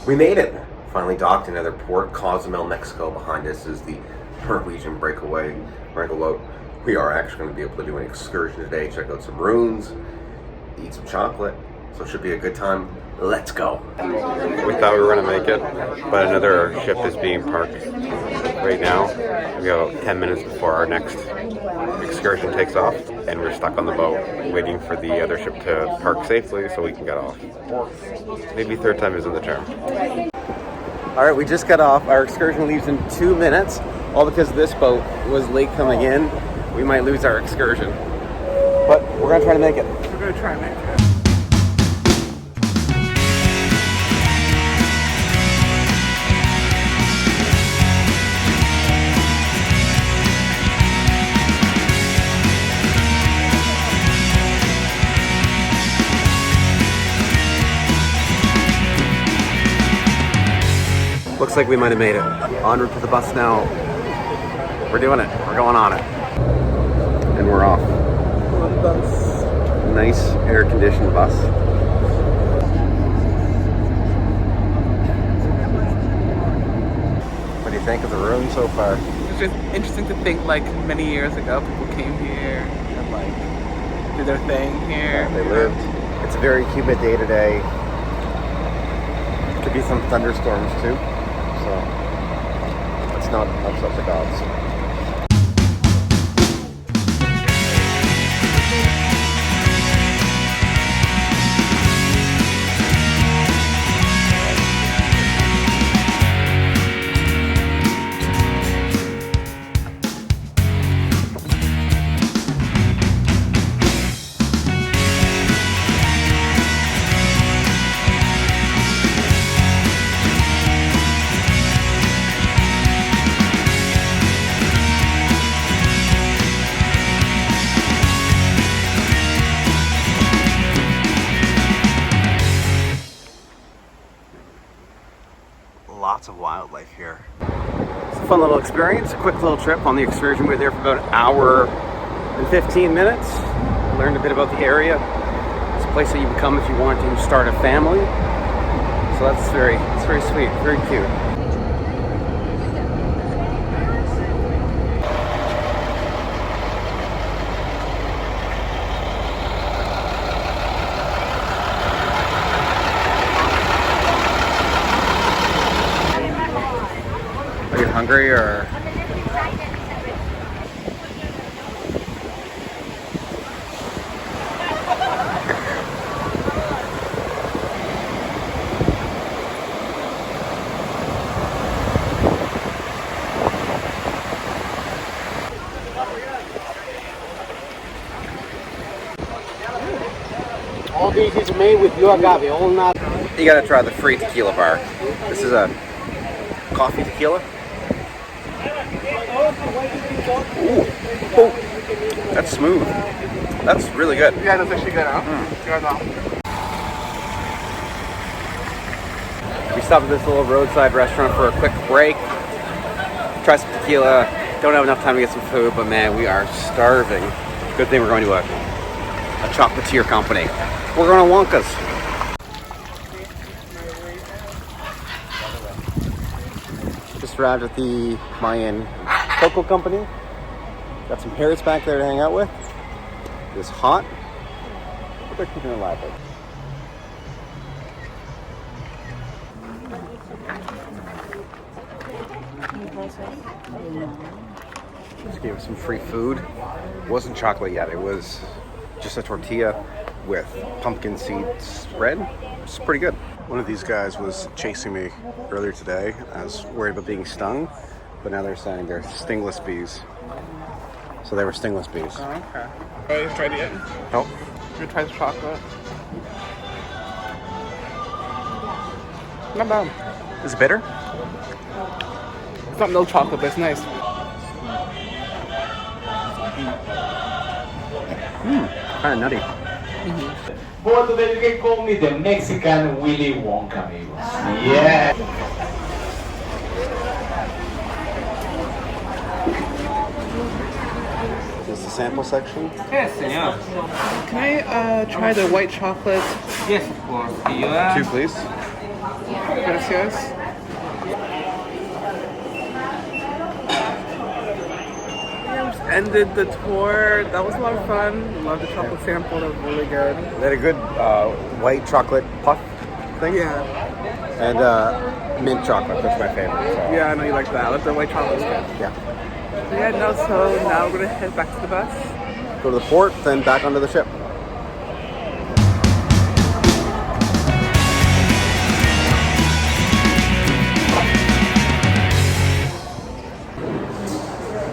We made it! Finally docked another port. Cozumel, Mexico behind us is the Norwegian breakaway wrangle boat. We are actually going to be able to do an excursion today, check out some ruins, eat some chocolate, so it should be a good time. Let's go! We thought we were going to make it, but another ship is being parked right now. We go 10 minutes before our next excursion takes off, and we're stuck on the boat waiting for the other ship to park safely so we can get off. Maybe third time isn't the charm. Alright, we just got off. Our excursion leaves in 2 minutes, all because this boat was late coming in. We might lose our excursion, but we're going to try to make it. We're going to try and make it. Looks like we might have made it. En route to the bus now. We're doing it. We're going on it. And we're off. On the bus. Nice air-conditioned bus. What do you think of the room so far? It's just interesting to think like many years ago people came here and like did their thing here. Yeah, they lived. It's a very humid day today. Could be some thunderstorms too. So it's not such a gods. Lots of wildlife here. It's a fun little experience, a quick little trip on the excursion. We were there for about an hour and 15 minutes. Learned a bit about the area. It's a place that you can come if you want to start a family. So it's very sweet, very cute. Are you hungry or? All these is made with blue agave, all not. You gotta try the free tequila bar. This is a coffee tequila. Ooh. Oh, that's smooth. That's really good. Yeah, that's actually good, huh? We stopped at this little roadside restaurant for a quick break. Try some tequila. Don't have enough time to get some food, but man, we are starving. Good thing we're going to a chocolatier company. We're going to Wonka's. Just arrived at the Mayan cocoa company. Got some parrots back there to hang out with. It's hot, but they're keeping it alive. Just gave us some free food. It wasn't chocolate yet. It was just a tortilla with pumpkin seed spread. It's pretty good. One of these guys was chasing me earlier today. I was worried about being stung, but now they're saying they're stingless bees. So they were stingless bees. Oh, okay. Oh, you tried it yet? Nope. You try the chocolate? Not bad. Is it bitter? It's not milk chocolate, but it's nice. Kind of nutty. But then you can call me the Mexican Willy Wonka, amigos. Yeah. Is this the sample section? Yes, señor. Can I try the white chocolate? Yes, of course. You are... 2, please. Gracias. Ended the tour. That was a lot of fun. Loved the chocolate sample. That was really good. They had a good white chocolate puff thing. Yeah. And mint chocolate. That's my favorite. So. Yeah, I know you like that. The white chocolate's good. Yeah. Yeah, no, so now we're gonna head back to the bus. Go to the port, then back onto the ship.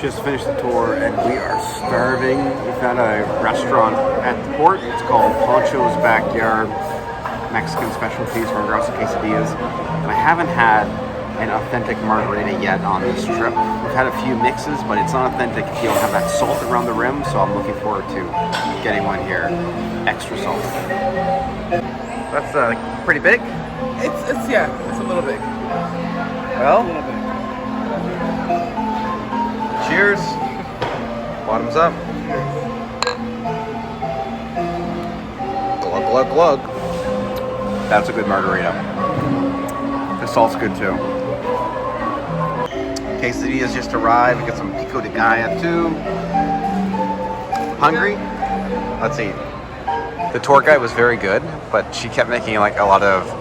Just finished the tour and we are starving. We found a restaurant at the port. It's called Poncho's Backyard. Mexican specialties, margaritas and quesadillas. And I haven't had an authentic margarita yet on this trip. We've had a few mixes, but it's not authentic if you don't have that salt around the rim, so I'm looking forward to getting one here. Extra salt. That's pretty big. It's a little big. Well, A little big. cheers. Bottoms up. Glug, glug, glug. That's a good margarita. The salt's good too. Quesadillas just arrived. We got some pico de gallo too. Hungry? Let's eat. The tour guide was very good, but she kept making like a lot of, to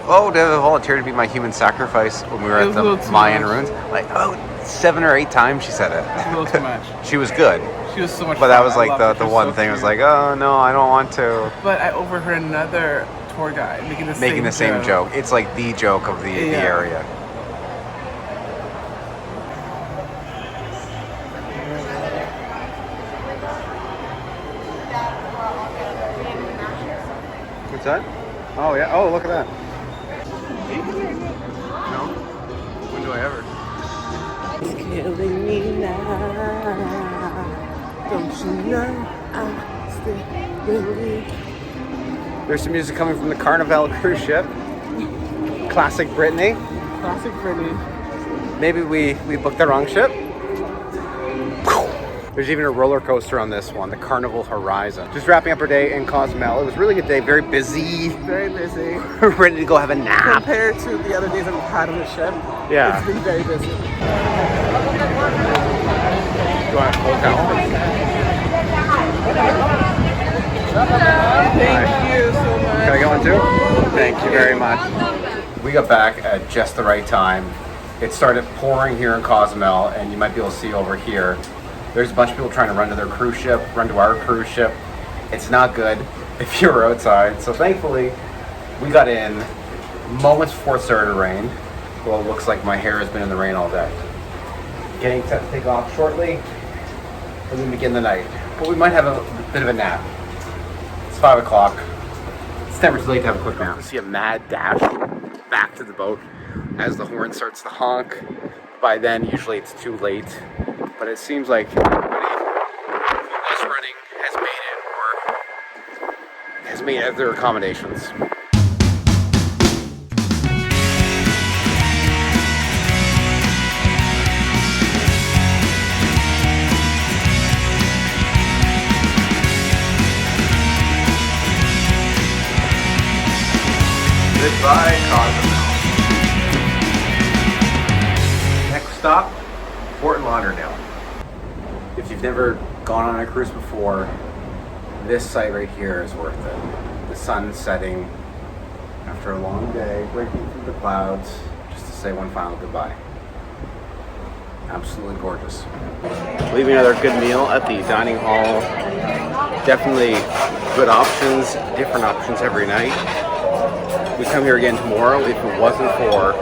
volunteer to be my human sacrifice when we were at the Mayan ruins. Like, 7 or 8 times she said it. It's a little too much. She was good. She was so much But fun. that was I like loved the her. She one so thing. It was cute. like, oh no, I don't want to. But I overheard another tour guide making the Same joke. It's like the joke of the area. What's that? Oh yeah. Oh, look at that. No. When do I ever? It's killing me now. Don't you know I'm still believe. There's some music coming from the Carnival cruise ship. Classic Brittany. Classic Brittany. Maybe we booked the wrong ship. There's even a roller coaster on this one, the Carnival Horizon. Just wrapping up our day in Cozumel. It was a really good day, very busy. Very busy. Ready to go have a nap. Compared to the other days I've had on the ship, Yeah. it's been very busy. Do you want a cold towel? Thank you so much. Can I get one too? Thank you very much. We got back at just the right time. It started pouring here in Cozumel, and you might be able to see over here. There's a bunch of people trying to run to their cruise ship, run to our cruise ship. It's not good if you're outside. So thankfully, we got in moments before it started to rain. Well, it looks like my hair has been in the rain all day. Getting set to take off shortly, and then begin the night. But we might have a bit of a nap. It's 5 o'clock. It's never too late to have a quick nap. You see a mad dash back to the boat as the horn starts to honk. By then, usually it's too late. But it seems like everybody who was running has made it their accommodations. Goodbye, Cozumel. Next stop, Fort Lauderdale. If you've never gone on a cruise before, this site right here is worth it. The sun setting after a long day, breaking through the clouds, just to say one final goodbye. Absolutely gorgeous. Leaving another good meal at the dining hall. Definitely good options, different options every night. We come here again tomorrow if it wasn't for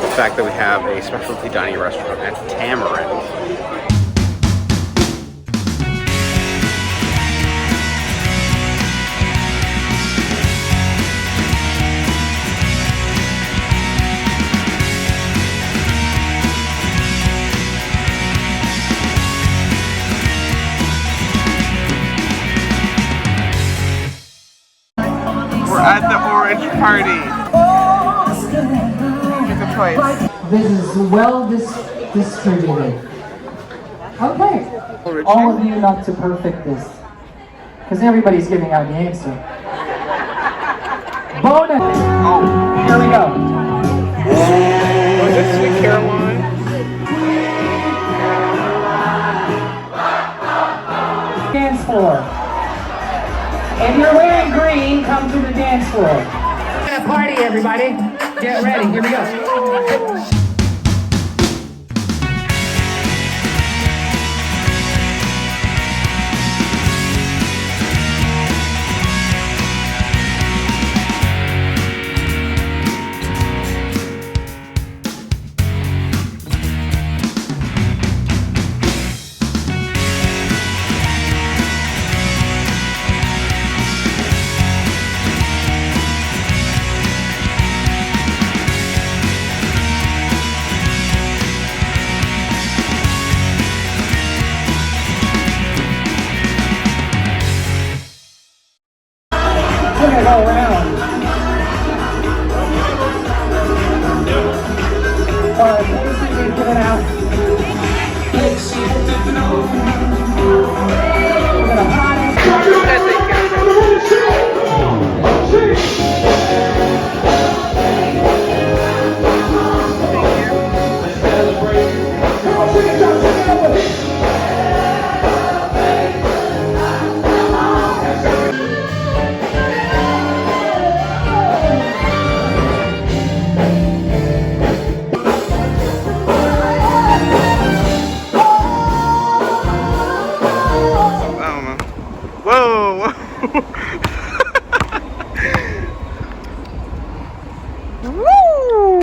the fact that we have a specialty dining restaurant at Tamarind. We're at the orange party. Pick a choice. This is well distributed. Okay. All of you not to perfect this. Because everybody's giving out the answer. Bonus! Oh. Here we go. Dance floor. If you're wearing green, come to the dance floor. We're gonna party, everybody. Get ready. Here we go. We're gonna go around. Alright, let's see if we can get it out. We're gonna hide. Whoa! Woo!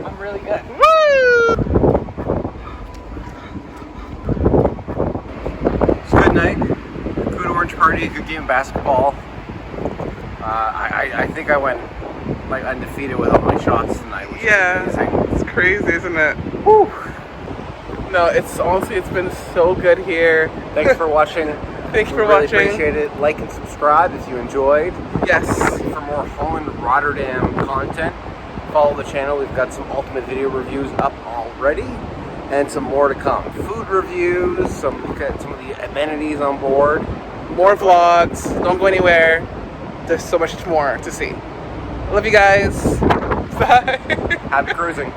I'm really good. Woo! It's a good night. Good orange party. Good game of basketball. I think I went like undefeated with all my shots tonight. Which is amazing. It's crazy, isn't it? Whew. No, it's honestly, it's been so good here. Thanks for watching. Thank you for really watching. Appreciate it. Like and subscribe if you enjoyed. Yes. For more Holland Rotterdam content, follow the channel. We've got some ultimate video reviews up already, and some more to come. Food reviews, some look at some of the amenities on board. More vlogs. Don't go anywhere. There's so much more to see. Love you guys. Bye. Happy cruising.